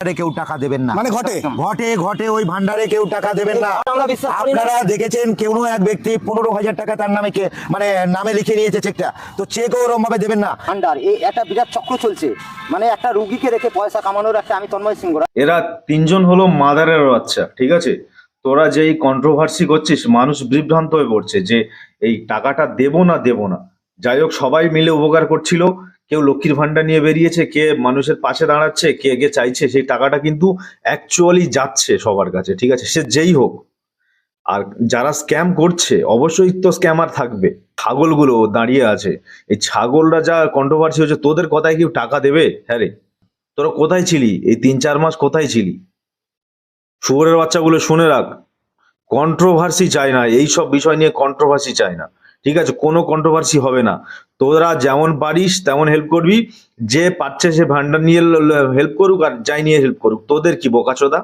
কেউ টাকা দেবেন না, মানে ঘটে ঘটে ঘটে ওই ভান্ডারে কেউ টাকা দেবেন না। আপনারা দেখেছেন কোনো এক ব্যক্তি 15,000 টাকা তার নামে মানে নামে লিখে নিয়েছে চেকটা, তো চেক ওরকম ভাবে দেবেন না। ভান্ডার এই একটা বিরাট চক্র চলছে, মানে একটা রুগীকে রেখে পয়সা কামানোর একটা। আমি তন্ময় সিংহ। এরা তিনজন হলো মাদারের বাচ্চা, ঠিক আছে? তোরা যে এই কন্ট্রোভার্সি করছিস, মানুষ বিভ্রান্ত হয়ে পড়ছে যে এই টাকাটা দেবো না দেবো না। যাই হোক, সবাই মিলে উপকার করছিল, কেউ লক্ষ্মীর ভান্ডার নিয়ে বেরিয়েছে, কে মানুষের পাশে দাঁড়াচ্ছে, কে কে চাইছে, সেই টাকাটা কিন্তু অ্যাকচুয়ালি যাচ্ছে সবার কাছে, ঠিক আছে? সে যেই হোক। আর যারা স্ক্যাম করছে, অবশ্যই তো স্ক্যামার থাকবে। ছাগলগুলো দাঁড়িয়ে আছে, এই ছাগলরা যা কন্ট্রোভার্সি হচ্ছে, তোদের কথায় কেউ টাকা দেবে? হ্যাঁ রে, তোরা কোথায় ছিলি এই 3-4 মাস? কোথায় ছিলি? শুয়োরের বাচ্চাগুলো শুনে রাখ, কন্ট্রোভার্সি চাই না, এইসব বিষয় নিয়ে কন্ট্রোভার্সি চাই না, ঠিক আছে? কোনো কন্ট্রোভার্সি হবে না। তোরা যেমন পারিস তেমন হেল্প করবি, যে পাচ্ছে সে ভান্ডার নিয়ে হেল্প করুক, আর যাই নিয়ে হেল্প করুক। তোদের কি বোকাচোদা?